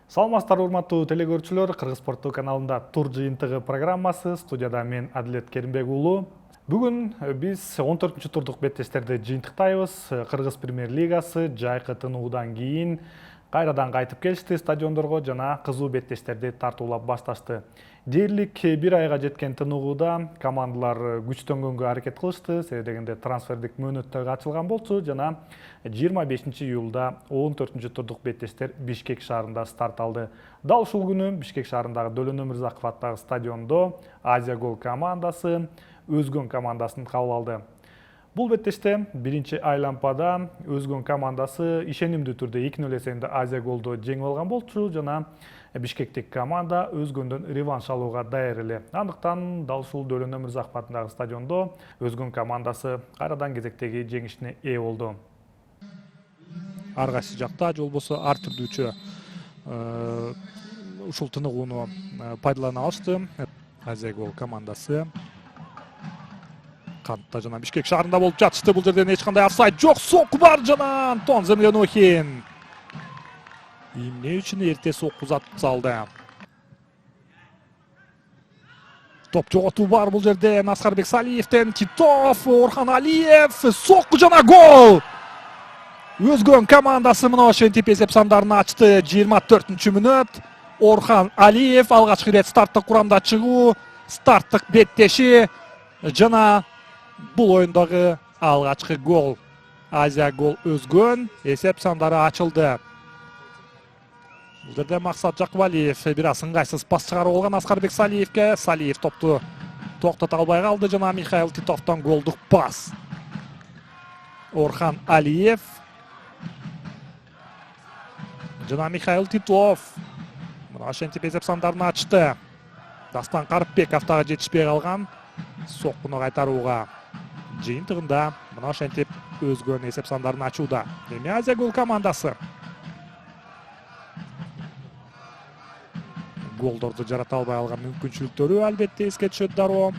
Саламатсыздар урматтуу телекөрүүчүлөр, Кыргыз спорттуу каналында тур жыйынтыгы программасы, студияда мен Адилет Керимбек уулу. Бүгүн биз 14-турдук беттештерди жыйынтыктайбыз. Кыргыз премьер лигасы жайкы тынуудан кийин кайрадан кайтып келишти стадиондорго жана кызуу беттештерди тартуулап башташты. Дээрлик бир айга жеткен тынууда командалар күчтөнгөнгө аракет кылышты, себеби дегенде трансфердик мөөнөттөр ачылган болчу жана 25-июлда 14-турдук беттештер Бишкек шаарында старт алды. Дал ушул күнү Бишкек шаарындагы Дөлөн Өмүрзаков аттагы стадиондо Азия Гол командасы Өзгөн командасын кабыл алды. Бул беттеште биринчи айлампада Өзгөн командасы ишенимдүү түрдө 2-0 эсебинде Азия Голду жеңип алган болчу жана Бишкектик команда Өзгөндөн реванш алууга даяр эле. Андыктан дал ушул Дөлөн Өмүрзаков аттагы стадиондо Өзгөн командасы кайрадан кезектеги жеңишине ээ болду. Ар кайсы жакта же болбосо ар түрдүүчө ушул тыныгууну пайдалана алышты. Азия Гол командасы кантта жана Бишкек шаарында болуп жатышты. Бул жерден эч кандай офсайд жок. Сокку бар жана Антон Землянухин эмне үчүн эрте сокку узатып салды. Топ жоготуу бар бул жерде. Аскарбек Салиевден Титов, Орхан Алиев, сокку жана гол. Өзгөн командасы мына ошентип эсеп сандарын ачты. 24-мүнөт. Орхан Алиев алгачкы ирет старттык курамда чыгуу, старттык беттеши жана бул оюндагы алгачкы гол. Азия Гол Өзгөн, эсеп сандары ачылды. Бул жерде Максат Жакыбалиев бир аз ыңгайсыз пас чыгарып алган Аскарбек Салиевке. Салиев топту токтото албай калды жана Михаил Титовдон голдук пас. Орхан Алиев жана Михаил Титов мына ошентип эсеп сандарын ачты. Дастан Карыпбеков дагы жетишпей калган. Соккуну кайтарууга жыйынтыгында мына ошентип Өзгөн эсеп сандарын ачууда. Эми Азия Гол командасы голдорду жарата албай алган мүмкүнчүлүктөрү албетте эске түшөт дароо.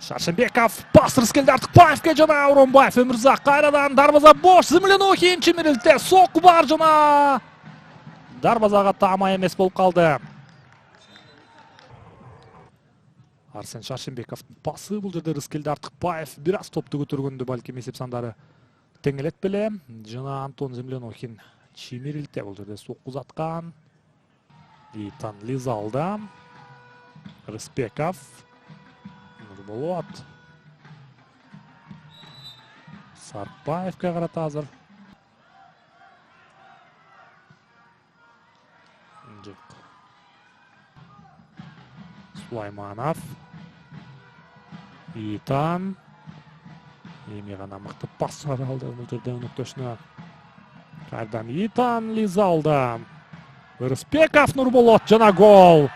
Шаршенбеков пас Рыскелди Артыкбаевке жана Оронбаев Өмүрзак кайрадан дарбаза бош. Землянухин чимирилте сокку бар жана дарбазага таамай эмес болуп калды. Арсен Шаршенбековдун пасы бул жерде Рыскелди Артыкбаев бир аз топту көтөргөндө балким эсеп сандары теңелет беле жана Антон Землянухин чимирилте бул жерде сокку узаткан. Итан Лизалда Рыспеков Нурболот Сарпаевке карата азыр жок. Сулайманов Итан эми гана мыкты пас чыгара алды бул жерде өнөктөшүнө. Кайрадан Итан Лизалда Рыспеков Нурболот жана гол.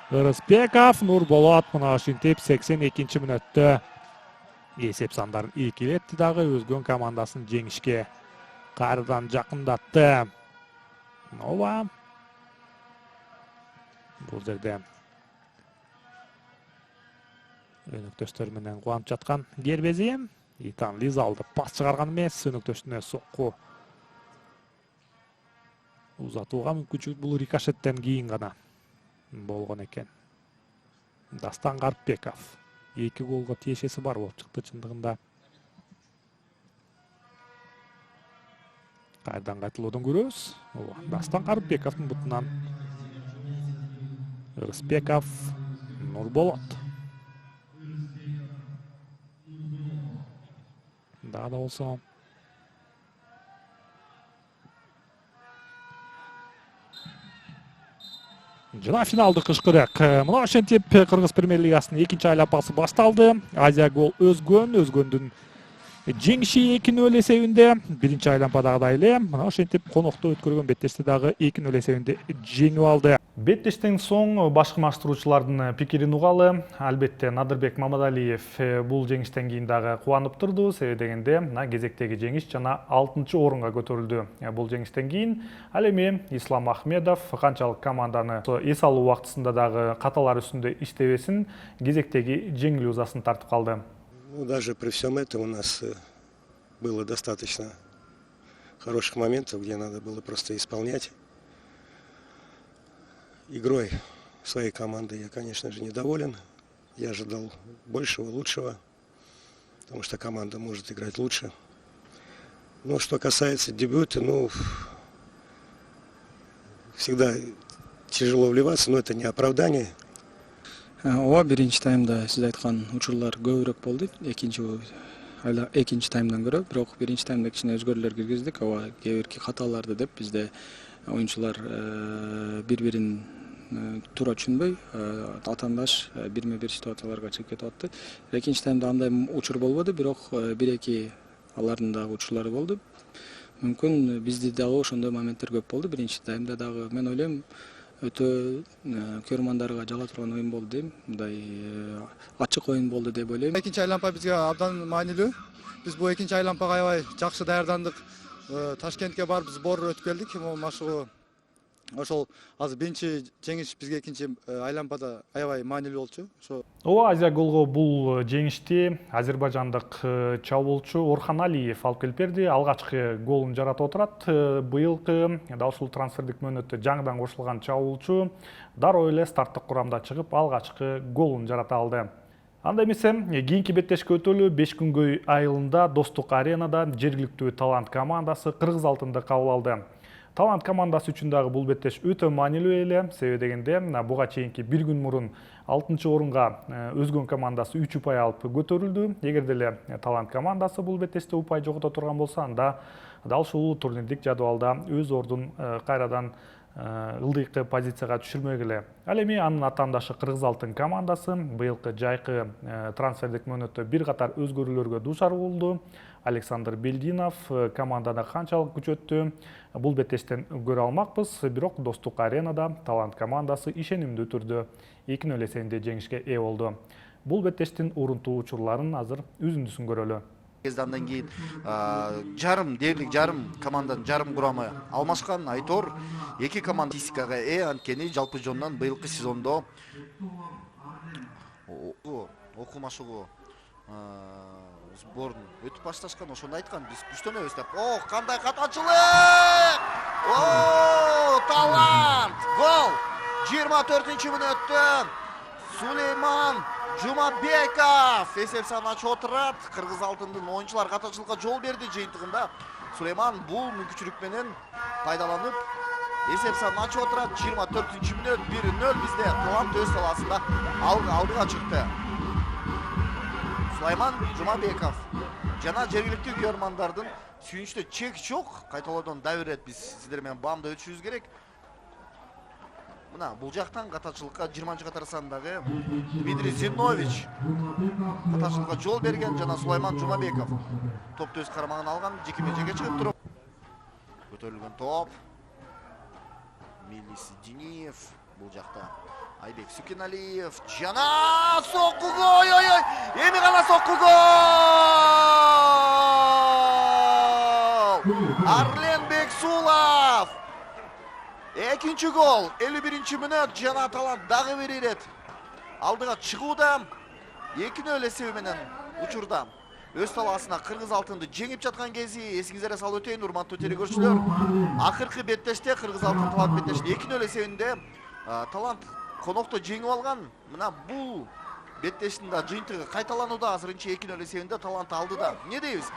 Рыспеков Нурболот мына ошентип 82-мүнөттө эсеп сандарын ийкилетти дагы Өзгөн командасын жеңишке кайрадан жакындатты. Ооба бул жерде өнөктөштөр менен кубанып жаткан Гербези. Итан Лизалда пас чыгарган эмес, өнөктөшүнө сокку узатууга мүмкүнчүлүк бул рикошеттен кийин гана болгон экен. Дастан Карыпбеков 2 голго тиешеси бар болуп чыкты чындыгында. Кайрадан кайтылуудан көрөбүз. Дастан Карыпбековдун бутунан Рыспеков Нурболот. Дагы да болсо жана финалдык ышкырык. Мына ошентип Кыргыз премьер лигасынын 2-чи айлапасы башталды. Азия Гол Өзгөндүн жеңиши 2-0 эсебинде. Биринчи айлампадагыдай эле мына ошентип конокто өткөргөн беттешти дагы 2-0 эсебинде жеңип алды. Беттештен соң башкырмаштыруучулардын пикирин угалы. Албетте Надырбек Мамадалиев бул жеңиштен кийин дагы кубанып турду, себеби дегенде мына кезектеги жеңиш жана 6-орунга көтөрүлдү. Бул жеңиштен кийин ал эми Ислам Ахмедов канчалык команданы эс алуу убактысында дагы каталар үстүндө иштебесин, кезектеги жеңилүү ызасын тартып калды. Даже при всем этом у нас было достаточно хороших моментов, где надо было просто исполнять. Игрой своей команды я, конечно же, недоволен. Я ожидал большего, лучшего, потому что команда может играть лучше. Но что касается дебюта, всегда тяжело вливаться, но это не оправдание. Ооба, биринчи таймда сиз айткан учурлар көбүрөөк болду. Экинчи таймдан көрө, бирок биринчи таймда кичине өзгөрүүлөр киргиздик. Ооба, кээ бирки каталарды деп бизде оюнчулар бири-бирин туура түшүнбөй, атаандаш бирме-бир ситуацияларга чыгып кетип атты. Экинчи таймда андай учур болбоду, бирок бир-эки алардын дагы учурлары болду. Мүмкүн бизде дагы ошондой моменттер көп болду. Биринчи таймда дагы мен ойлойм өтө көрөрмандарга жага турган оюн болду дейм. Мындай ачык оюн болду деп ойлойм. Экинчи айлампа бизге абдан маанилүү. Биз бул экинчи айлампага аябай жакшы даярдандык. Ташкентке барып сбор өтүп келдик. Машыгуу ошол азыр биринчи жеңиш бизге экинчи айлампада аябай маанилүү болчу. Ошо Ооба, Азия голго бул жеңишти азербайжандык чабуулчу Орхан Алиев алып келип берди. Алгачкы голун жаратып отурат. Быйылкы да ушул трансфердик мөөнөттө жаңыдан кошулган чабуулчу дароо эле старттык курамда чыгып алгачкы голун жарата алды. Анда эмесе, кийинки беттешке өтөлү 5 күнгөй айылында Достук аренада жергиликтүү талант командасы Кыргыз алтынды кабыл алды. Талант командасы үчүн дагы бул беттеш өтө маанилүү эле. Себеби дегенде, буга чейинки бир күн мурун 6-орунга өзгөн командасы 3 упай алып көтөрүлдү. Эгерде эле талант командасы бул беттеште упай жогото турган болсо, анда дал ушул турнирлик жадыбалда өз ордун кайрадан ылдыйкы позицияга түшүрмөк эле. Ал эми анын атаандашы Кыргыз алтын командасы быйылкы жайкы трансфердик мөөнөттө бир катар өзгөрүүлөргө дуушар болду. Александр Бельдинов командада канчалык күчөттү, бул беттештен көрө алмакпыз, бирок Достук аренада талант командасы ишенимдүү түрдө 2-0 эсебинде жеңишке ээ болду. Бул беттештин урунтуу учурларын азыр үзүндүсүн көрөлү. Андан кийин дээрлик жарым команданын жарым курамы алмашкан. Айтор эки команда статистикага ээ, анткени жалпы жонунан быйылкы сезондо окумашыгуу сборун өтүп башташкан. Ошону айткан, биз күчтөнөбүз деп. Кандай катачылык! Талант! Гол! 24-мүнөттө Сулейман Жумабеков эсеп санын ачып отурат. Кыргыз алтындын оюнчулар катачылыкка жол берди жыйынтыгында. Сулейман бул мүмкүнчүлүк менен пайдаланып эсеп санын ачып отурат. 24-мүнөт 1-0 бизде талант өз саласында алдыга чыкты. Сулейман Жумабеков жана жергиликтүү көрөрмандардын сүйүнүчтө чек жок. Кайталоодон да берет, биз сиздер менен баамда өтүшүбүз керек. Мына бул жактан катачылыкка 20-катар сандагы Дмитрий Зинович катачылыкка жол берген, жана Сулейман Жумабеков топту өз карамагына алган, жеке-жеке чыгып туруп көтөрүлгөн топ. Милис Диниев бул жакта Айбек Сүкеналиев жана сокку гол! Эми гана сокку гол! Арлен Бексулов! Экинчи гол 51-мүнөт жана талант дагы бир ирет алдыга чыгууда 2-0 эсеби менен учурда өз талаасына Кыргыз алтынды жеңип жаткан кези эсиңизге салып өтөйүн, урматтуу телекөрүүчүлөр. Акыркы беттеште Кыргыз алтын талант беттеште 2-0 эсебинде талант конокто жеңип алган. Мына бул беттештин да жыйынтыгы кайталанууда. Азырынча 2-0 эсебинде талант алдыда. Эмне дейбиз?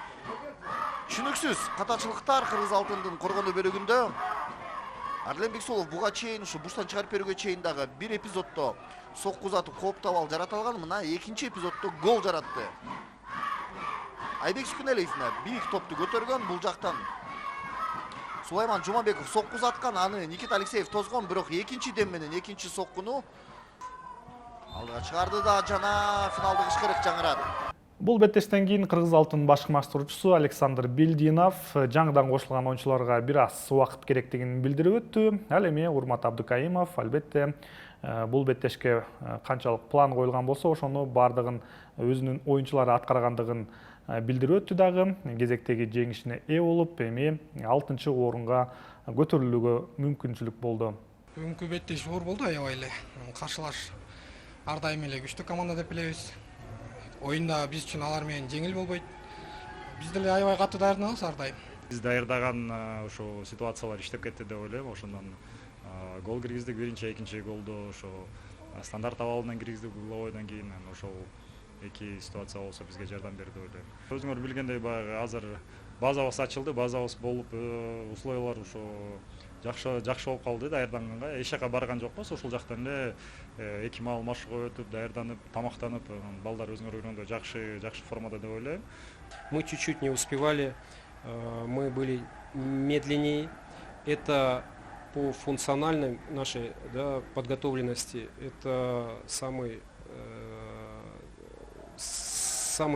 Түшүнүксүз катачылыктар Кыргыз алтындын коргонуу бөлүгүндө. Арлен Бексулов буга чейин ушу буштан чыгарып берүүгө чейин дагы бир эпизоддо сокку узатып кооптуу абал жарата алган. Мына экинчи эпизоддо гол жаратты. Айбек Сүкеналиев бийик топту көтөргөн. Бул жактан Сулейман Жумабеков сокку узаткан, аны Никита Алексеев тозгон, бирок экинчи дем менен экинчи соккуну алдыга чыгарды да жана финалдык ишкерек жаңырады. Бул беттештен кийин Кыргыз алтын баш маштыруучусу Александр Бельдинов жаңыдан кошулган оюнчуларга бир аз убакыт керектигин билдирип өттү. Ал эми Урмат Абдыкайымов албетте бул беттешке канчалык план коюлган болсо, ошону бардыгын өзүнүн оюнчулары аткаргандыгын билдирип өттү дагы. Кезектеги жеңишине ээ болуп, эми 6-орунга көтөрүлүүгө мүмкүнчүлүк болду. Бүгүнкү беттеш оор болду, аябай эле. Каршылаш ар дайым эле күчтүү команда деп билебиз. Оюнда биз үчүн алар менен жеңил болбойт. Биз деле аябай катуу даярданабыз ар дайым. Биз даярдаган ошо ситуациялар иштеп кетти деп ойлойм. Ошондон гол киргиздик, биринчи, экинчи голду ошо стандарт абалынан киргиздик угловойдон кийин. Ошол эки ситуация болсо бизге жардам берди деп ойлойм. Өзүңөр билгендей, баягы азыр базабыз ачылды, базабыз болуп, условиялар ошо жакшы болуп калды даярданганга. Эч жака барган жокпуз, ошол жактан эле 2 маал машыгуу өтүп, даярданып, тамактанып, балдар өзүңөр көргөндөй жакшы формада деп ойлойм. Мы чуть-чуть не успевали, мы были медленнее. Это по функциональной нашей подготовленности, это самый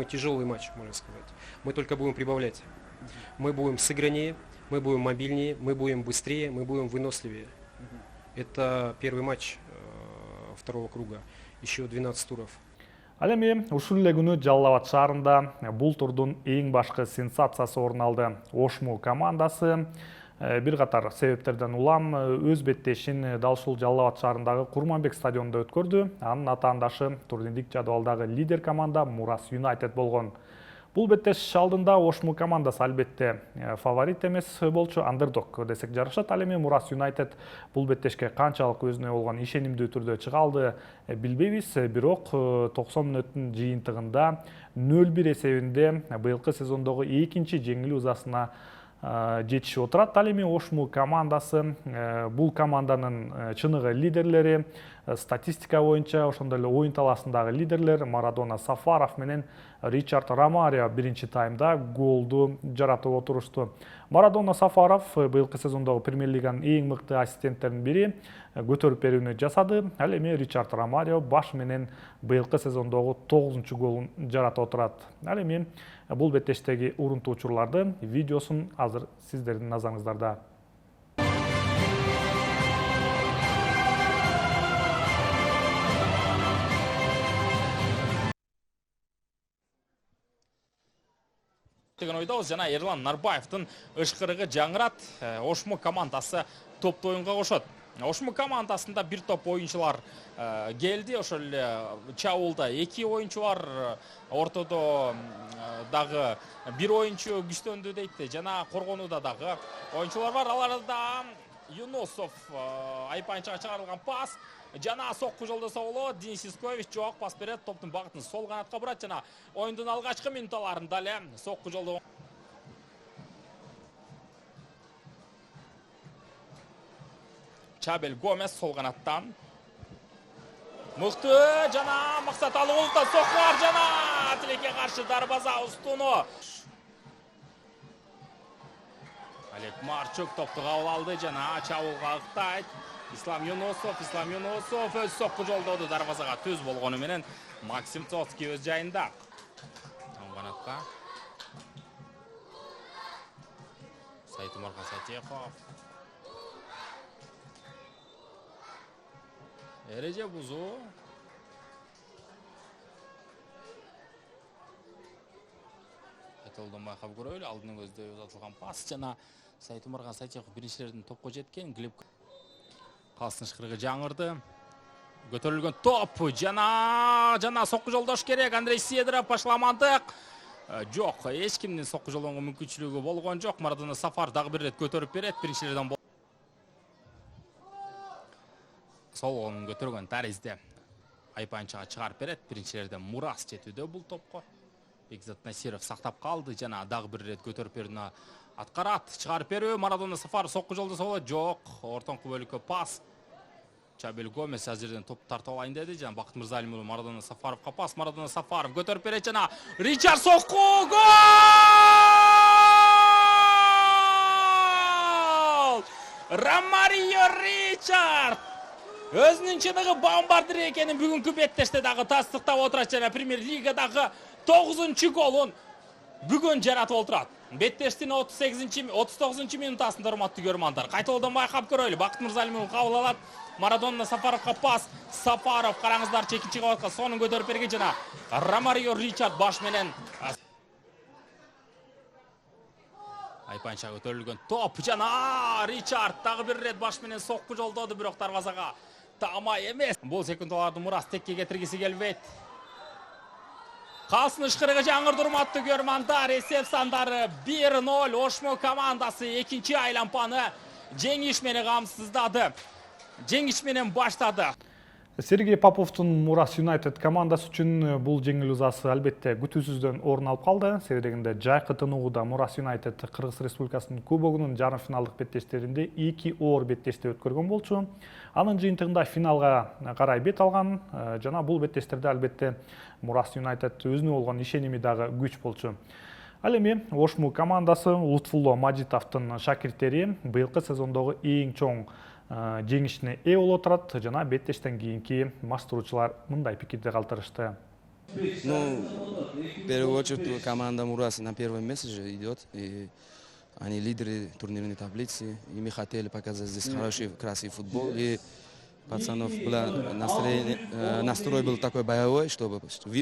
тяжелый матч, можно сказать. Мы только будем прибавлять. Мы будем сыграннее, мы будем мобильнее, мы будем быстрее, мы будем выносливее. Это первый матч второго круга, еще 12 туров. Ал эми ушул эле күнү Жалал Абад шаарында бул турдун эң башкы сенсациясы орун алды. Ошму командасы бир катар себептерден улам өз беттешин дал ушул Жалал Абад шаарындагы Курманбек стадионунда өткөрдү. Анын атаандашы турнирлик жадыбалдагы лидер команда Мурас Юнайтед болгон. Бул беттеш алдында Ошму командасы албетте фаворит эмес болчу, андердог десек жарашат. Ал эми Мурас Юнайтед бул беттешке канчалык өзүнө болгон ишенимдүү түрдө чыга алды билбейбиз, бирок 90 мүнөттүн жыйынтыгында 0-1 эсебинде быйылкы сезондогу экинчи жеңилүү узасына жетишип отурат. Ал эми Ошму командасы бул команданын чыныгы лидерлери, статистика боюнча ошондой эле оюн талаасындагы лидерлер Марадона Сафаров менен Ричард Ромарио биринчи таймда голду жаратып отурушту. Марадона Сафаров быйылкы сезондогу Премьер-лиганын эң мыкты ассистенттеринин бири, көтөрүп берүүнү жасады. Ал эми Ричард Ромарио баш менен быйылкы сезондогу 9-чу голун жаратып отурат. Ал эми бул беттештеги урунтуу учурлардын видеосун азыр сиздердин назарыңыздарда. деген ойдабыз. Жана Ерлан Нарбаевдин ышкырыгы жаңырат. Ошму командасы топту оюнга кошот. Ошму командасында бир топ оюнчулар келди. Ошол эле чабуулда 2 оюнчу бар, ортодо дагы 1 оюнчу күчтөндү дейт. Жана коргонууда дагы оюнчулар бар. Аларда Юнусов айпанчага чыгарылган пас. Жана сокку жолдо соолот, Денис Искович жок, пас берет, топтун багытын сол канатка бурат. Жана оюндун алгачкы минуттарында эле сокку жолдо Чабел Гомес сол канаттан мыкты жана максат алуулда соккулар жана тилекке каршы дарбаза устуну. Олег Марчук топту кабыл алды жана чабуулга ыктайт. Ислам Юнусов өз сокку жолдоду дарбазага төз болгону менен Максим Цоцкий өз жайында. Канатка Сайтымархан Сатеков. Эреже бузуу. Айтылдын байкап көрөлү, алдын көздөй узатылган пас жана Сайтымархан Сатеков биринчилердин топко жеткен. Глеб Калсын ышкырыгы жаңырды. Көтөрүлгөн топ жана сокку жолдош керек. Андрей Сидоров башламадык. Жок, эч кимдин сокку жолдонго мүмкүнчүлүгү болгон жок. Марадона Сафар дагы бир рет көтөрүп берет. Биринчилерден сол колун көтөргөн таризде айпанчага чыгарып берет. Биринчилерден Мурас жетүүдө бул топко. Бекзат Насиров сактап калды жана дагы бир рет көтөрүп берүүнү аткарат. Чыгарып берүү. Марадона Сафар сокку жолдо соолот. Жок, ортоңку бөлүккө пас. Чабел Гомес азырден топ тартып алайын деди. Жана Бакыт Мырзалимов Марадона Сафаровга пас. Марадона Сафаров көтөрүп берет жана Ричард сокку гол! Ромарио Ричард өзүнүн чыныгы бомбардир экенин бүгүнкү беттеште дагы тастыктап отурат жана Премьер-лигадагы 9-чу голун бүгүн жаратып отурат. Беттештин 39 минутасында урматтуу көрөрмандар. Кайталоодан байкап көрөлү. Бакыт Мырзалимов кабыл алат. Марадона Сафаровга пас. Сафаров караңыздар чекинчи кабатка сонун көтөрүп берген жана Ромарио Ричард баш менен айпанчага көтөрүлгөн топ жана Ричард дагы бир рет баш менен сокку жолдоду, бирок дарбазага тамай эмес. Бул секундаларды Мурас текке кетиргиси келбейт. Қалсын ышқырығы жаңыр тұрматты көрмандар. Есеп сандары 1-0. Ошмо командасы екінші айлампаны жеңішмені қамсыздады. Жеңішменен баштады. Сергей Поповтун Мурас Юнайтед командасы үчүн бул жеңилүүсү албетте күтүүсүздөн орун алып калды. Себебинде жайкы тынууда Мурас Юнайтед Кыргыз Республикасынын кубогунун жарым финалдык беттештеринде 2 оор беттеште өткөргөн болчу. Анын жыйынтыгында финалга карай бет алган. Жана бул беттештерде албетте Мурас Юнайтед өзүнө болгон ишеними дагы күч болчу. Ал эми Ошму командасы Лутфулло Мажитовдун шакирттери быйылкы сезондогу эң чоң жеңишине ээ болуп отурат. Жана беттештен кийинки маштыруучулар мындай пикирде калтырышты. Ну, в первую очередь команда Мурас на первом месте же идет. И они лидеры турнирной таблицы. И мы хотели показать здесь хороший, красивый футбол. И пацанов было настрой был такой боевой, чтобы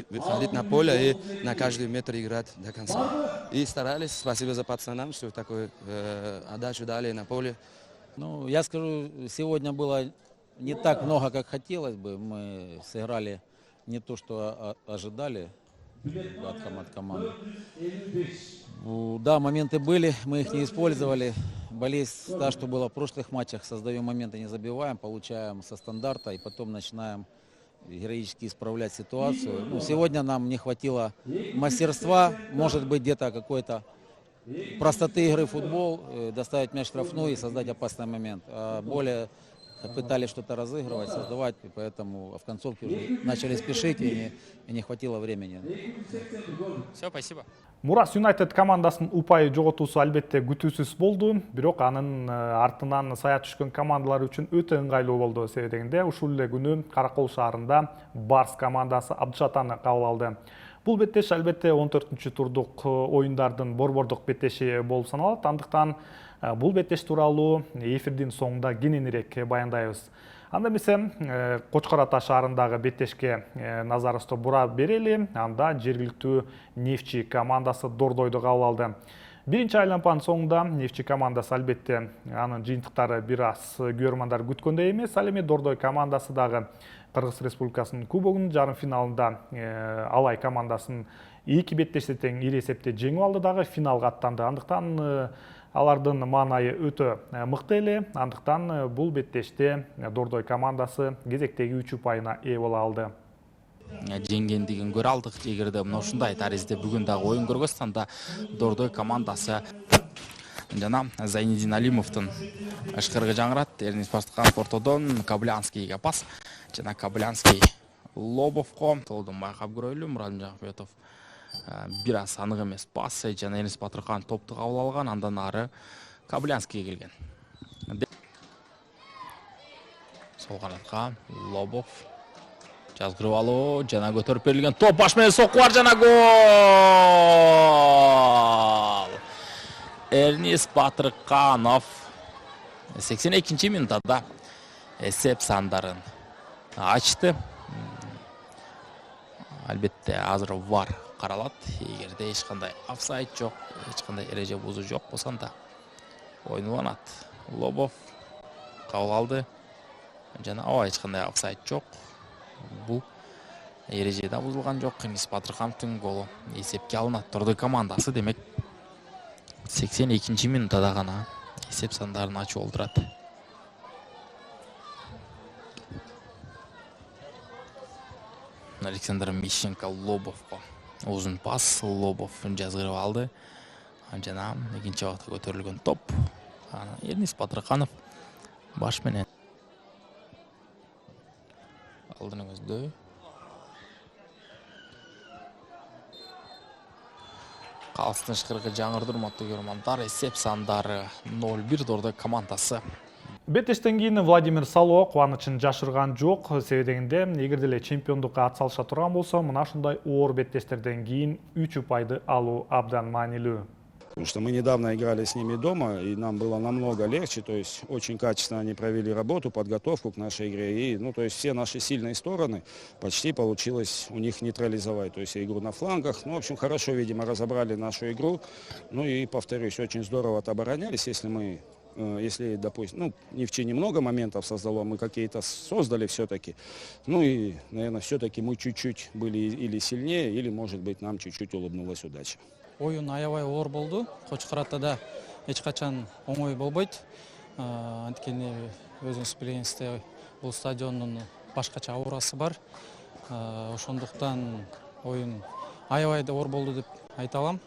выходить на поле и на каждый метр играть до конца. И старались. Спасибо за пацанам, что такую отдачу дали на поле. Ну, я скажу, сегодня было не так много, как хотелось бы. Мы сыграли не то, что ожидали от команды. Да, моменты были, мы их не использовали. Болезнь та, что было в прошлых матчах. Создаем моменты, не забиваем, получаем со стандарта и потом начинаем героически исправлять ситуацию. Ну, сегодня нам не хватило мастерства, может быть, где-то какой-то простоты игры в футбол, доставить мяч в штрафную и создать опасный момент. Более пытались что-то разыгрывать, создавать, и поэтому в концовке уже начали спешить и не хватило времени. Все, спасибо. Мурас Юнайтед командасынын упайы жоготуусу албетте күтүүсүз болду, бирок анын артынан сая түшкөн командалар үчүн өтө ыңгайлуу болду. Себебинде ушул эле күнү Каракол шаарында Барс командасы Абдышатаны кабыл алды. Бул беттеш албетте 14-чү турдук оюндардын борбордук беттеши болуп саналат. Андыктан бул беттеш тууралуу эфирдин соңунда кененирээк баяндайбыз. Анда эмесе Кочкор Ата шаарындагы беттешке назарыбызды бура берели. Анда жергиликтүү Нефчи командасы Дордойду кабыл алды. Биринчи айлампанын соңунда Нефчи командасы албетте анын жыйынтыктары бир аз көрөрмандар күткөндөй эмес. Ал эми Дордой командасы дагы Кыргыз Республикасынын кубогунун жарым финалында Алай командасын 2 беттеште тең ири эсепте жеңип алды дагы финалга аттанды. Андыктан алардын маанайы өтө мыкты эле. Андыктан бул беттеште Дордой командасы кезектеги 3 упайына ээ боло алды. Жеңгендигин көрө алдык. Эгерде мына ушундай таризде бүгүн дагы оюн көргөзсө, анда Дордой командасы жана Зайнидин Алимовдун ышкырыгы жаңырат. Эрнис Пастыканов ортодон Каблянскийге пас. Жана Каблянский Лобовко. Толдун байкап көрөлү. Мурат Жакпетов бир аз анык эмес пас. Жана Эрнис Батыркан топту кабыл алган. Андан ары Каблянскийге келген. Сол канатка Лобов жазгырып алуу, жана көтөрүп берилген топ баш менен сокку бар, жана гол! Эрнис Батырканов 82-чи минутада эсеп сандарын ачты. Албетте азыр VAR каралат. Эгерде эч кандай офсайд жок, эч кандай эреже бузуу жок болсо да ойнуланат. Лобов кабыл алды. Жана эч кандай офсайд жок. Бул эреже да бузулган жок. Эрнис Батыркановдун голу эсепке алынат. Дордой командасы демек 82-чи минутада гана эсеп сандарын ачып олдурат. Александр Мищенко Лобовко узун пас. Лобов жазгырып алды. Жана экинчи абакта көтөрүлгөн топ. Эрнис Батырканов баш менен алдыңызда. Калыстын ышкырыгы жаңыр турматтуу көрөрмандар. Эсеп сандары 0-1 Дордой командасы. Беттештен кийин Владимир Сало кубанычын жашырган жок. Себебинде эгерде эле чемпиондукка атсалыша турган болсо, мына ушундай оор беттештерден кийин 3 упайды алуу абдан маанилүү. Потому что мы недавно играли с ними дома, и нам было намного легче, то есть очень качественно они провели работу, подготовку к нашей игре, и, то есть все наши сильные стороны почти получилось у них нейтрализовать, то есть игру на флангах, в общем, хорошо, видимо, разобрали нашу игру, и, повторюсь, очень здорово отоборонялись, если мы если, допустим, ну, Нефчи немного моментов создало, мы какие-то создали все-таки. Ну и, наверное, все-таки мы чуть-чуть были или сильнее, или, может быть, нам чуть-чуть улыбнулась удача. Oyun аябай оор болду. Кочкор атада эч качан оңой болбойт. Анткени өзүңүз билгенсиздей бул стадиондун башкача аурасы бар. Ошондуктан oyun аябай оор болду деп айта алам.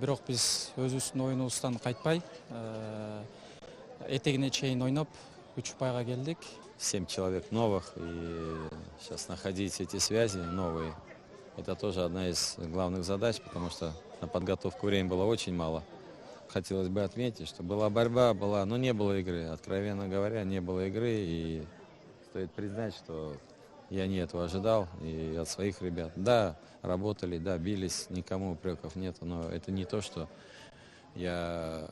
Бирок биз өзүбүздүн оюнубуздан кайтпай, этегине чейин ойноп, 3 упайга келдик. 7 человек новых, и сейчас находить эти связи новые, это тоже одна из главных задач, потому что на подготовку времени было очень мало. Хотелось бы отметить, что была борьба, но не было игры. Откровенно говоря, не было игры, и стоит признать, что я не этого ожидал и от своих ребят. Да, работали, да, бились, никому упреков нет, но это не то, что я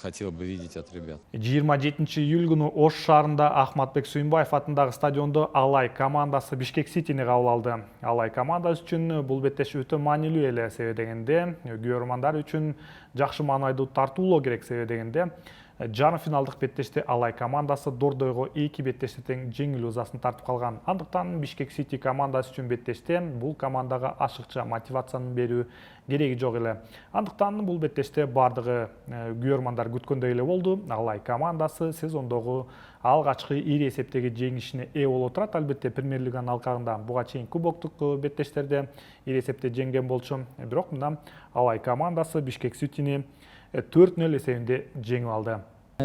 хотел бы видеть от ребят. 27 июль күнү Ош шаарында Ахматбек Сүйүнбаев атындагы стадиондо Алай командасы Бишкек Ситини кабыл алды. Алай командасы үчүн бул беттеш өтө маанилүү эле, себебегенде көрөрмандар үчүн жакшы маанайдуу тартуулоо керек, себебегенде жарым финалдык беттеште Алай командасы Дордойго 2 беттеште тең жеңил узасын тартып калган. Андыктан Бишкек Сити командасы үчүн беттеште бул командага ашыкча мотивацияны берүү кереги жок эле. Андыктан бул беттеште бардыгы көрөрмандар күткөндөй эле болду. Алай командасы сезондогу алгачкы ири эсептеги жеңишине ээ болуп турат. Албетте Премьер-лиганын алкагында буга чейин кубоктук беттештерде ири эсепте жеңген болчу. Бирок мына Алай командасы Бишкек Ситини 4-0 эсебинде жеңип алды.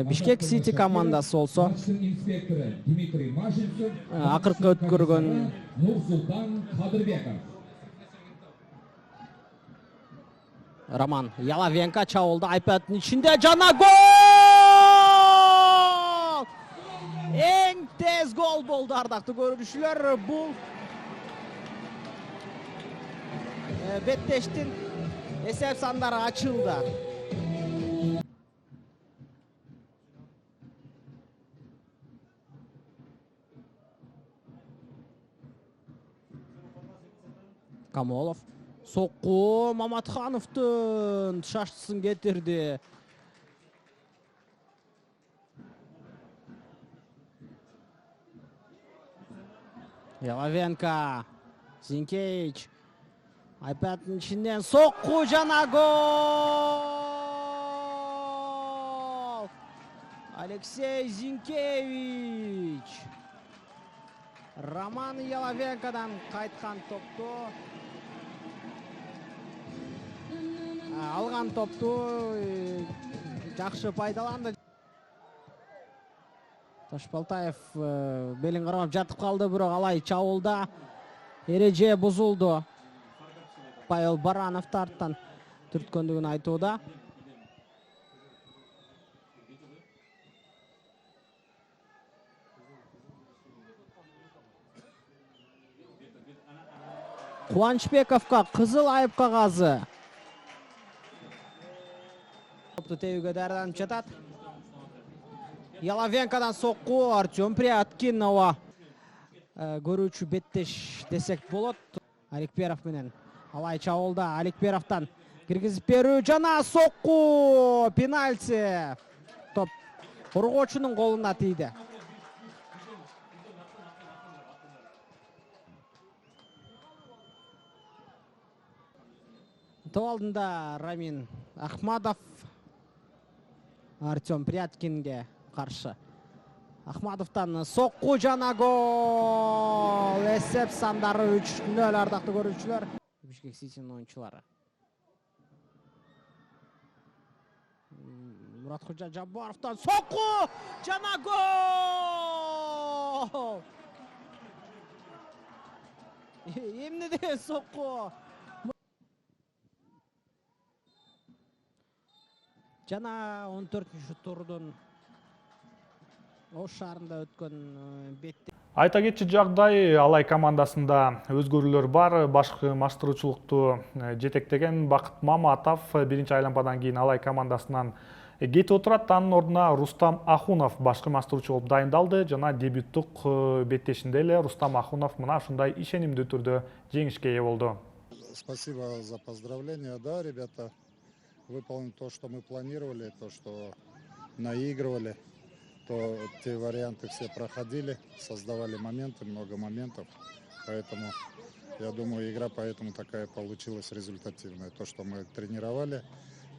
Бишкек Сити командасы болсо акыркы өткөргөн Роман Яловенко чабуулду, айпаттын ичинде жана гол! Эң тез гол болду, ардактуу көрүүчүлөр. Бул беттештин эсеп сандары ачылды. Камолов сокку Маматхановдун шаштысын кетирди. Яловенко, Зинкевич айпаттын ичинен сокку жана гол! Алексей Зинкевич Роман Яловенкодан кайткан топту алган топту жакшы пайдаланды. Ташбалтаев белин кармап жатып калды, бирок Алай чабуулда эреже бузулду. Павел Баранов тарттан түрткөндүгүн айтууда. Кубанычбековго кызыл айып кагазы. Топту тебүүгө даярданып жатат. Яловенкодан сокку, Артем Пряткин ова көрүүчү беттеш десек болот. Аликперов менен Алай чабуулда, Аликперовдон киргизип берүү жана сокку, пенальти. Топ коргоочунун колуна тийди. Топ алдында Рамин Ахмадов Артем Пряткинге каршы. Ахмадовтан сокку жана гол! Эсеп сандары 3-0, ардактуу көрүүчүлөр. Бишкек Ситинин оюнчулары. Муратхожа Жабаровтан сокку жана гол! Эмне деген сокку? Жана 14-ші турдун Ош шаарында өткөн бетте. Айта кетчү жагдай, Алай командасында өзгөрүүлөр бар. Башкы маштыруучулукту жетектеген Бакыт Маматов биринчи айлампадан кийин Алай командасынан кетип отурат. Анын ордуна Рустам Ахунов башкы маштыруучу болуп дайындалды. Жана дебюттук беттешинде эле Рустам Ахунов мына ушундай ишенимдүү түрдө жеңишке ээ болду. Спасибо за поздравления. Да, ребята, выполнили то, что мы планировали, то, что наигрывали, то те варианты все проходили, создавали моменты, много моментов. Поэтому, я думаю, игра поэтому такая получилась результативная. То, что мы тренировали,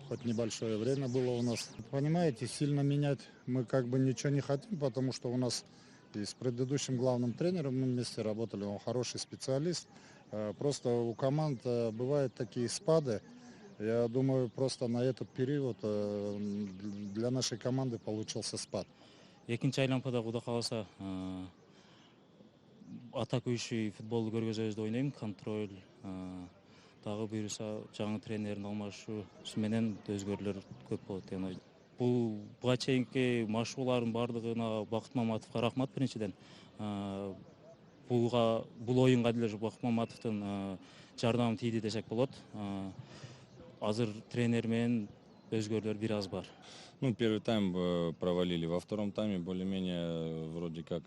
хоть небольшое время было у нас. Понимаете, сильно менять мы как бы ничего не хотим, потому что у нас и с предыдущим главным тренером мы вместе работали, он хороший специалист. Просто у команд бывают такие спады. Я думаю, просто на этот период для нашей команды получился спад. Экинчи айлампада Кудай кааласа атакующий футболду көргөзөбүз деп ойнойм. Контроль, дагы буюрса жаңы тренердин алмашуу менен өзгөрүүлөр көп болот деп ойлойм. Буга чейинки машыгуулардын бардыгына Бакыт Маматовго рахмат биринчиден. Бул оюнга деле Бакыт Маматовдун жардамы тийди десек болот. Азыр тренер менен өзгөрүүлөр бир аз бар. Ну, первый тайм провалили. Во втором тайме более-менее вроде как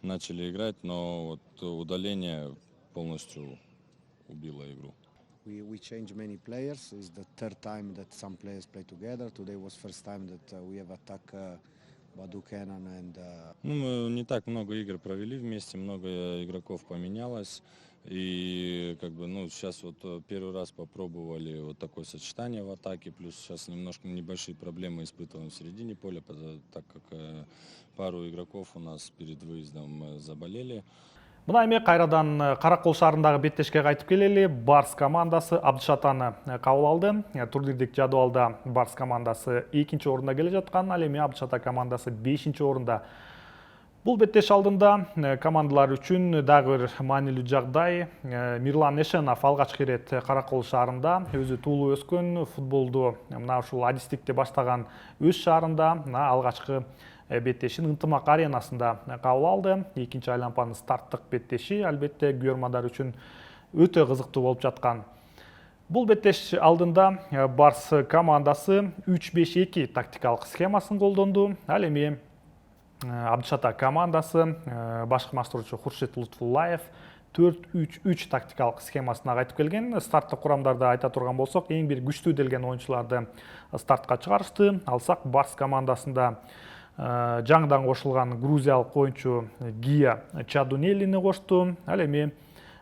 начали играть, но вот удаление полностью убило игру. We changed many players. It's the third time that some players play together. Today was first time that we have attack Badu Kenan and. Ну, мы не так много игр провели вместе, много игроков поменялось. И как бы, ну, сейчас вот первый раз попробовали вот такое сочетание в атаке, плюс сейчас немножко небольшие проблемы испытываем в середине поля, так как пару игроков у нас перед выездом заболели. Мына эми кайрадан Каракол шаарындагы беттешке кайтып келели. Барс командасы Абдышатаны кабыл алды. Турнирдик жадыбалда Барс командасы 2-нчи орунда келе жаткан, ал эми Абдышата командасы 5-нчи орунда. Бул беттеш алдында командалар үчүн дагы бир маанилүү жагдай. Мирлан Эшенов алгачкы ирет Каракол шаарында өзү туулуп өскөн, футболду мына ушул адистикти баштаган өз шаарында алгачкы беттешин Ынтымак аренасында кабыл алды. Экинчи айлампанын старттык беттеши албетте көрөрмандар үчүн өтө кызыктуу болуп жаткан. Бул беттеш алдында Барс командасы 3-5-2 тактикалык схемасын колдонду. Ал эми Абдышата командасы башкармачылыгы Хуршет Лутфуллаев 4-3-3 тактикалык схемасына кайтып келген. Старттык курамдарда айта турган болсок, эң бир күчтүү делген оюнчуларды стартка чыгарышты. Алсак Барс командасында жаңыдан кошулган грузиялык оюнчу Гия Чадунелини кошту. Ал эми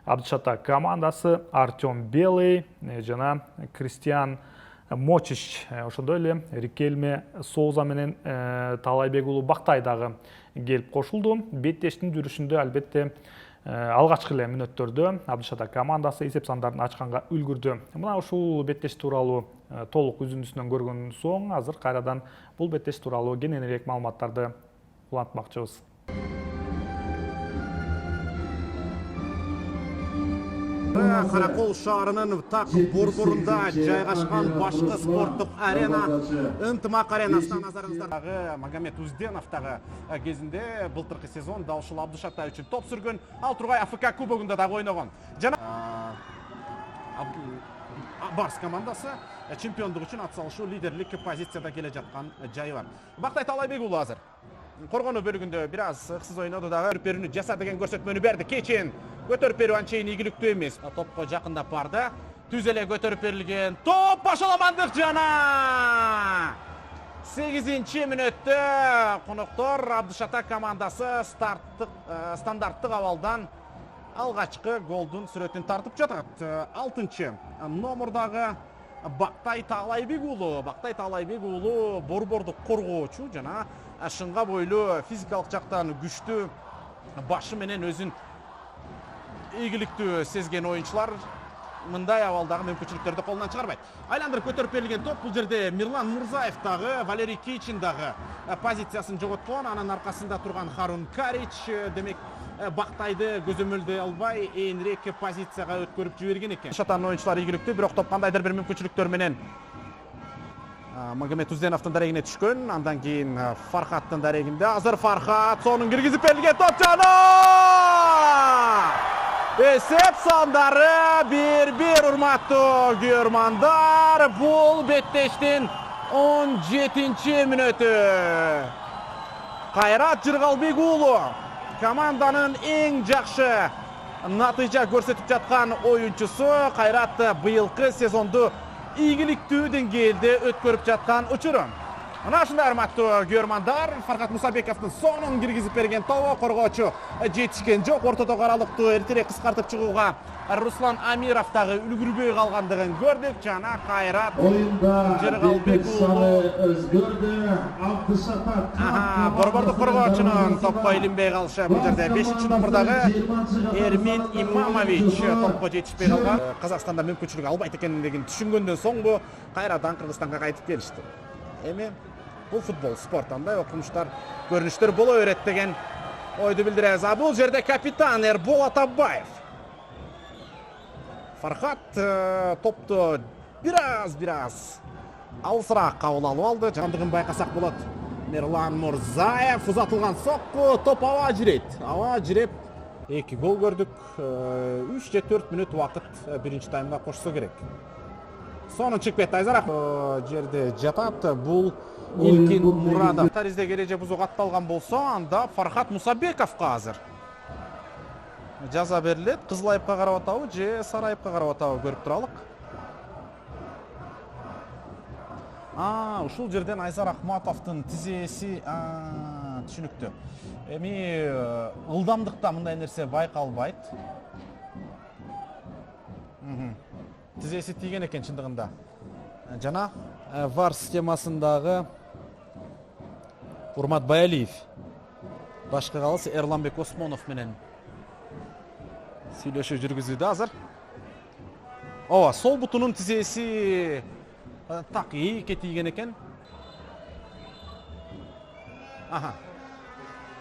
Абдышата командасы Артем Белый жана Кристиан Мочич, ошондой эле Рикельме Соуза менен Талайбек уулу Бактай дагы келип кошулду. Беттештин жүрүшүндө албетте алгачкы эле мүнөттөрдө Абдышата командасы эсеп сандарын ачканга үлгүрдү. Мына ушул беттеш тууралуу толук үзүндүсүнөн көргөн соң азыр кайрадан бул беттеш тууралуу кененирээк маалыматтарды улантмакчыбыз. Каракол шаарынын так борборунда жайгашкан башкы спорттук арена Ынтымак аренасына назарыңыздардагы Магомед Узденовдагы кезинде былтыркы сезонда ушул Абдышата үчүн топ сүргөн, ал тургай АФК кубогунда дагы ойногон. Жана Барс командасы чемпиондук үчүн атсалышуу лидерлик позицияда келе жаткан жайы бар. Бактай Талайбек уулу азыр коргонуу бөлүгүндө бир аз ыксыз ойноду дагы, көрүнү жаса деген көрсөтмөнү берди. Кечен көтөрүп берүү анчейин ийгиликтүү эмес. Топко жакындап барды. Түз эле көтөрүп берилген топ башаламандык жана 8-чи мүнөттө коноктор Абдышата командасы стандарттык абалдан алгачкы голдун сүрөтүн тартып жатат. 6-чы номердагы Бактай Талайбек уулу борбордук коргоочу жана шынга бойлуу физикалык жактан күчтүү, башы менен өзүн ийгиликтүү сезген оюнчулар мындай абалдагы мүмкүнчүлүктөрдү колунан чыгарбайт. Айландырып көтөрүп берилген топ, бул жерде Мирлан Мурзаев дагы, Валерий Кейчин дагы позициясын жоготкон. Анын аркасында турган Харун Карич, демек Бактайды көзөмөлдөй албай ээнирээк позицияга өткөрүп жиберген экен. Шатанын оюнчулары ийгиликтүү, бирок топ кандайдыр бир мүмкүнчүлүктөр менен Магомед Узденовдун дарегине түшкөн. Андан кийин Фархаттын дарегинде. Азыр Фархат сонун киргизип берилген топ жана эсеп сандары 1-1. Урматтуу көрөрмандар, бул беттештин 17-чи мүнөтү. Кайрат Жыргалбек уулу команданын эң жакшы натыйжа көрсөтүп жаткан оюнчусу. Кайрат быйылкы сезонду ийгиликтүү деңгээлде өткөрүп жаткан учуру. Мына ушундай урматтуу көрөрмандар, Фархат Мусабековдун сонун киргизип берген тобу коргоочу жетишкен жок. Ортодогу аралыкты эртерээк кыскартып чыгууга Руслан Амиров дагы үлгүрбөй калгандыгын көрдүк. Жана кайрат Жергалбек уулу өзгөрдү. Абдышапат. Борбордук коргоочунун топко илинбей калышы. Бул жерде 5-номурдагы Эрмин Имамович топко жетишпей калган. Казакстанда мүмкүнчүлүк албайт экендигин түшүнгөндөн соң бу кайрадан Кыргызстанга кайтып келишти. Эми бул футбол, спорт, андай окумуштар, көрүнүштөр боло берет деген ойду билдиребиз. А бул жерде капитан Эрбол Атабаев. Фархат топту бираз алысыраак кабыл алып алды. Жандыгын байкасак болот. Мерлан Мурзаев узатылган сокку, топ аба жиреп 2 гол көрдүк. 3 же 4 мүнөт убакыт биринчи таймга кошсо керек. Сонун чыгып кетти Айзарак. Жерде жатат. Бул Илкин Мурадов. Таризде кереже бузук атталган болсо, анда Фархат Мусабековго азыр жаза берилет. Кызыл айыпка карап атабы же сары айыпка карап атабы көрүп туралык. Ушул жерден Айзар Акматовдун тизеси түшүнүктүү. Эми ылдамдыкта мындай нерсе байкалбайт. Тизеси тийген экен чындыгында. Жана VAR системасындагы Урмат Баялиев башкы калыс Эрланбек Осмонов менен сүйлөшүү жүргүзүүдө азыр. Сол бутунун тизеси так ийикке тийген экен.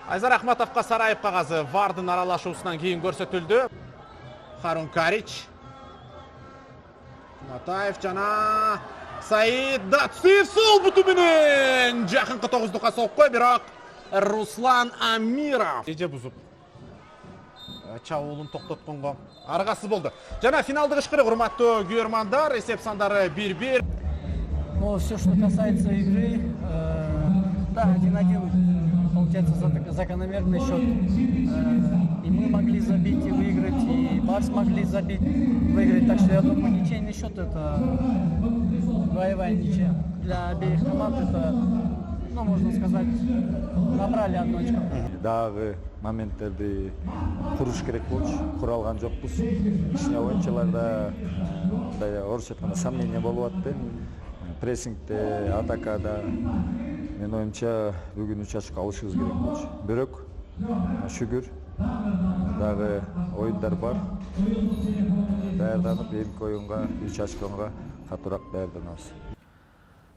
Айзар Акматовго сары айып кагазы VAR-дын аралашуусунан кийин көрсөтүлдү. Харун Карич, Матаев жана Саид Датсиев сол буту менен жакынкы тогуздукка сокко, бирок Руслан Амиров эже бузуп чабуулун токтотконго аргасы болду. Жана финалдык ышкырык, урматтуу көрөрмандар, эсеп сандары 1-1. Ну, все, что касается игры, да, 1-1, получается закономерный счет. И мы могли забить и выиграть, и Барс могли забить, выиграть. Так что я думаю, ничейный счет это боевая ничья. Для обеих команд это, ну, можно сказать, набрали одну очко. Дагы моменттерди куруш керек болчу, кура алган жокпуз. Кичине оюнчуларда мындай орусча айтканда сомнение болуп атты. Прессингте, атакада мен оюмча бүгүн 3 очко алышыбыз керек болчу. Бирок шүгүр дагы оюндар бар. Даярданып, эмки оюнга 3 очконго катуураак даярданабыз.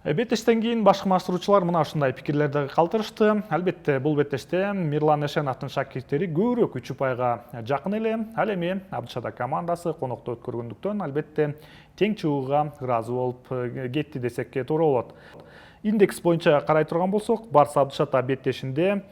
Беттештен кийин башкы маштыруучулар мына ушундай пикирлерди калтырышты. Албетте бул беттеште Мирлан Эшеновдун шакирттери көбүрөөк 3 упайга жакын эле. Ал эми Абдышата командасы конокто өткөргөндүктөн албетте тең чыгууга ыраазы болуп кетти десек туура болот. Индекс боюнча карай турган болсок, Барс Абдышата беттешинде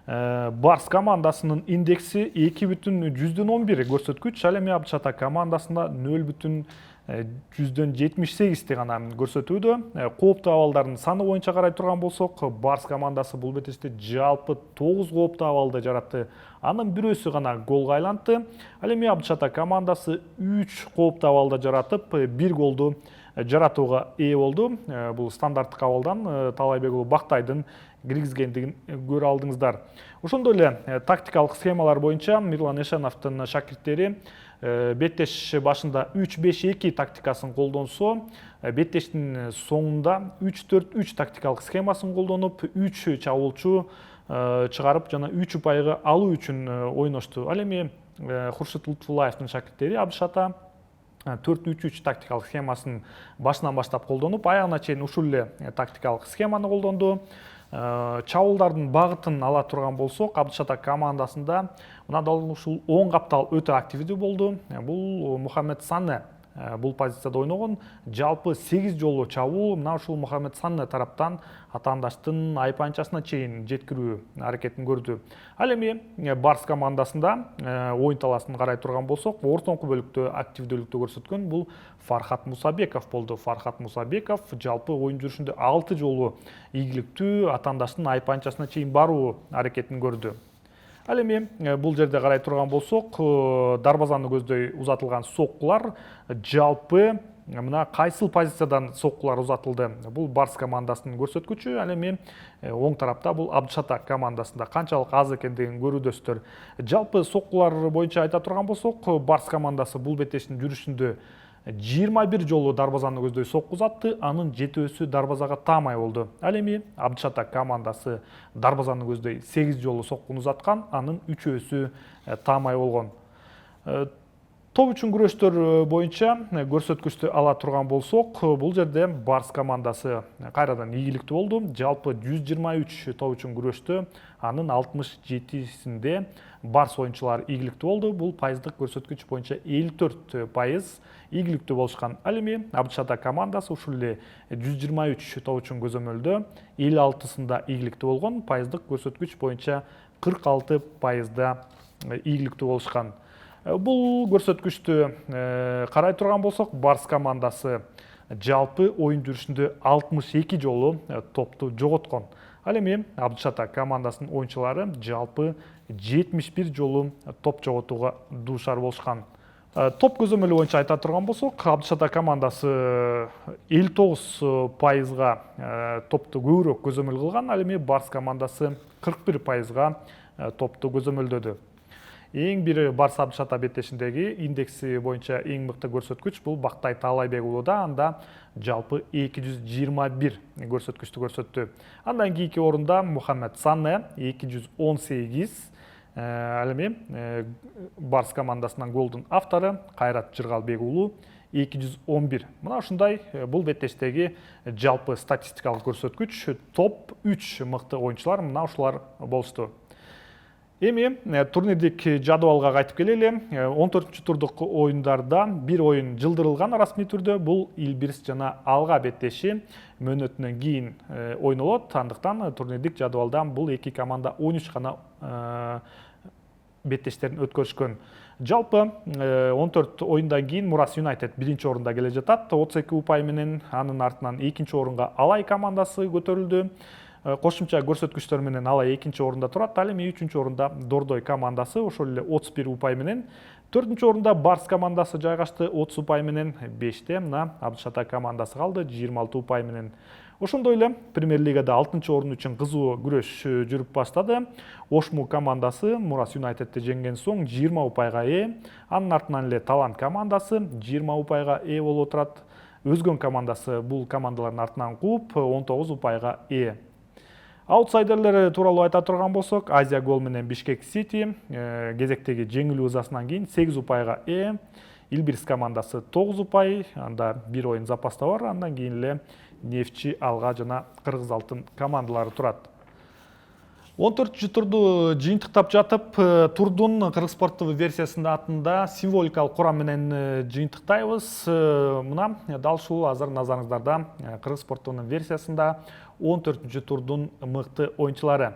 Барс командасынын индекси 2,11 көрсөткүч, ал эми Абдышата командасында 0,78 гана көрсөтүүдө. Кооптуу абалдардын саны боюнча карай турган болсок, Барс командасы бул беттеште жалпы 9 кооптуу абалды жаратты. Анын бирөөсү гана голго айланды. Ал эми Абдышата командасы 3 кооптуу абалды жаратып, 1 голду жаратууга ээ болду. Бул стандарттык абалдан Талайбек уулу Бактайдын киргизгендигин көрө алдыңыздар. Ошондой эле тактикалык схемалар боюнча Мирлан Эшеновдун шакирттери беттеш башында 3-5-2 тактикасын колдонсо, беттештин соңунда 3-4-3 тактикалык схемасын колдонуп, 3 чабуулчу чыгарып жана 3 упайга алуу үчүн ойношту. Ал эми Хуршит Лутфуллаевдин шакирттери Абдышата 4-3-3 тактикалык схемасын башынан баштап колдонуп, аягына чейин ушул эле тактикалык схеманы колдонду. Чабуулдардын багытын ала турган болсок, Абдышата командасында мына дал ушул оң каптал өтө активдүү болду. Бул Мухаммед Санне бул позицияда ойногон, жалпы 8 жолу чабуу мына ушул Мухаммед Санне тараптан атаандаштын айып анчасына чейин жеткирүү аракетин көрдү. Ал эми Барс командасында оюн таласын карай турган болсок, ортоңку бөлүктө активдүүлүктү көрсөткөн бул Фархат Мусабеков болду. Фархат Мусабеков жалпы оюн жүрүшүндө 6 жолу ийгиликтүү атаандаштын айып анчасына чейин баруу аракетин көрдү. Ал эми бул жерде карай турган болсок, дарбазаны көздөй узатылган соккулар жалпы мына кайсыл позициядан соккулар узатылды. Бул Барс командасынын көрсөткүчү. Ал эми оң тарапта бул Абдышатак командасында канчалык аз экендигин көрүүдөсүздөр. Жалпы соккулар боюнча айта турган болсок, Барс командасы бул беттештин жүрүшүндө 21 жолу дарбазаны көздөй сокку узатты, анын 7-өсү дарбазага таамай болду. Ал эми Абдышатак командасы дарбазаны көздөй 8 жолу соккуну узаткан, анын 3-өсү таамай болгон. Топ үчүн күрөштөр боюнча көрсөткүчтү ала турган болсок, бул жерде Барс командасы кайрадан ийгиликтүү болду. Жалпы 123 топ үчүн күрөштө анын 67-синде Барс оюнчулары ийгиликтүү болду. Бул пайыздык көрсөткүч боюнча 54% ийгиликтүү болушкан. Ал эми Абдышатак командасы ушул эле 123 топ үчүн көзөмөлдө 56-сында ийгиликтүү болгон, пайыздык көрсөткүч боюнча 46%да ийгиликтүү болушкан. Бул көрсөткүчтү карай турган болсок, Барс командасы жалпы оюн жүрүшүндө 62 жолу топту жоготкон. Ал эми Абдышатак командасынын оюнчулары жалпы 71 жолу топ жоготууга дуушар болушкан. Топ көзөмөлү боюнча айта турган болсок, Абдышатак командасы 59%га топту көбүрөөк көзөмөл кылган, ал эми Барс командасы 41%га топту көзөмөлдөдү. Эң бир Барс Абдышатак беттешиндеги индекси боюнча эң мыкты көрсөткүч бул Бактай Таалайбек уулуда, анда жалпы 221 көрсөткүчтү көрсөттү. Андан кийинки орунда Мухаммед Сане 218. Ал эми Барс командасынын голдун автору Кайрат Жыргалбек уулу 211. Мына ушундай бул беттештеги жалпы статистикалык көрсөткүч. Топ 3 мыкты оюнчулар мына ушулар болушту. Эми турнирдик жадыбалга кайтып келели. 14-турдук оюндарда бир оюн жылдырылган расмий түрдө. Бул Илбирс жана Алга беттеши мөөнөтүнөн кийин ойнолот. Андыктан турнирдик жадыбалда бул эки команда 13 гана беттештерин өткөрүшкөн. Жалпы 14 оюндан кийин Мурас Юнайтед биринчи орунда келе жатат. 32 упай менен, анын артынан экинчи орунга Алай командасы көтөрүлдү. Кошумча көрсөткүчтөр менен Алай экинчи орунда турат. Ал эми үчүнчү орунда Дордой командасы ошол эле 31 упай менен. Төртүнчү орунда Барс командасы жайгашты 30 упай менен. 5те мына Абдышатак командасы калды 26 упай менен. Ошондой эле Премьер лигада 6-чы орун үчүн кызуу күрөш жүрүп баштады. Ошму командасы Мурас Юнайтедти жеңген соң 20 упайга ээ. Анын артынан эле Талант командасы 20 упайга ээ болуп турат. Өзгөн командасы бул командалардын артынан кууп 19 упайга ээ. Аутсайдерлер тууралуу айта турган болсок, Азия Гол менен Бишкек Сити кезектеги жеңилүү ызасынан кийин 8 упайга ээ. Илбирс командасы 9 упай, анда бир оюн запаста бар, андан кийин эле Нефчи, Алга жана Кыргыз Алтын командалары турат. 14-чү турду жыйынтыктап жатып, турдун Кыргыз спорттуу версиясында атында символикалык курам менен жыйынтыктайбыз. Мына дал ушул азыр назарыңыздарда Кыргыз спорттуунун версиясында 14-чү турдун мыкты оюнчулары.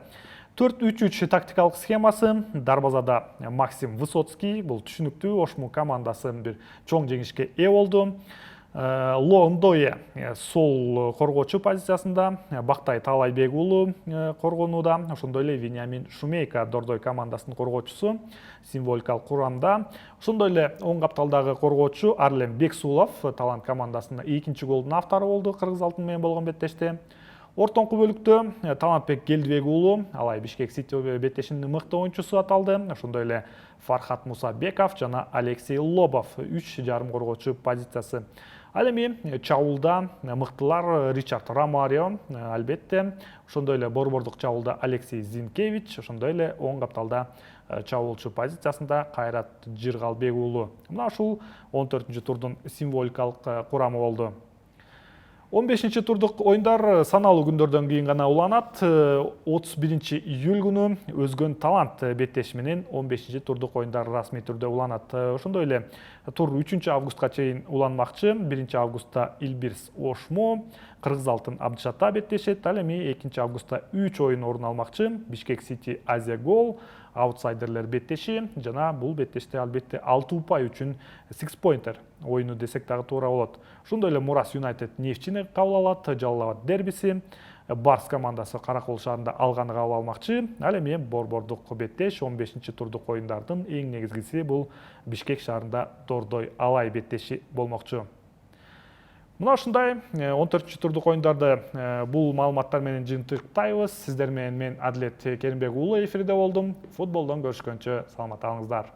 4-3-3 тактикалык схемасы, дарбазада Максим Высоцкий, бул түшүнүктүү, Ошму командасы бир чоң жеңишке ээ болду. Ло Ндое сол коргоочу позициясында, Бактай Таалайбек уулу коргонууда, ошондой эле Вениамин Шумейка Дордой командасынын коргоочусу символикалык курамда. Ошондой эле оң капталдагы коргоочу Арлем Бексулов Талант командасынын экинчи голдун автору болду Кыргыз Алтын менен болгон беттеште. Ортоңку бөлүктө Талантбек Келдибек уулу Алай Бишкек Сити беттешинин мыкты оюнчусу аталды. Ошондой эле Фархат Мусабеков жана Алексей Лобов 3,5 коргоочу позициясы. Ал эми чабуулда мыктылар Ричард Ромарио, албетте, ошондой эле борбордук чабуулда Алексей Зинкевич, ошондой эле оң капталда чабуулчу позициясында Кайрат Жыргалбек уулу. Мына ушул 14-чү турдун символикалык курамы болду. 15-чи турдук оюндар саналуу күндөрдөн кийин гана уланат. 31-июль күнү Өзгөн Талант беттеши менен 15-чи турдук оюндар расмий түрдө уланат. Ошондой эле тур 3-августка чейин уланмакчы. 1-августта Илбирс Ошмо, Кыргыз Алтын Абдышатак беттешет. Ал эми 2-августта 3 оюн орун алмакчы. Бишкек Сити Азия Гол, аутсайдерлер беттеши жана бул беттеште албетте 6 упай үчүн 6 pointer оюну десек дагы туура болот. Ошондой эле Мурас Юнайтед Нефчини кабыл алат, Жалал Абад дербиси. Барс командасы Каракол шаарында Алганы кабыл алмакчы. Ал эми борбордук беттеш 15-чи турдук оюндардын эң негизгиси бул Бишкек шаарында Дордой Алай беттеши болмокчу. Мына ушундай 14-турдук оюндарды бул маалыматтар менен жыйынтыктайбыз. Сиздер менен мен Адлет Керимбек уулу эфирде болдум. Футболдон көрүшкөнчө саламат калыңыздар.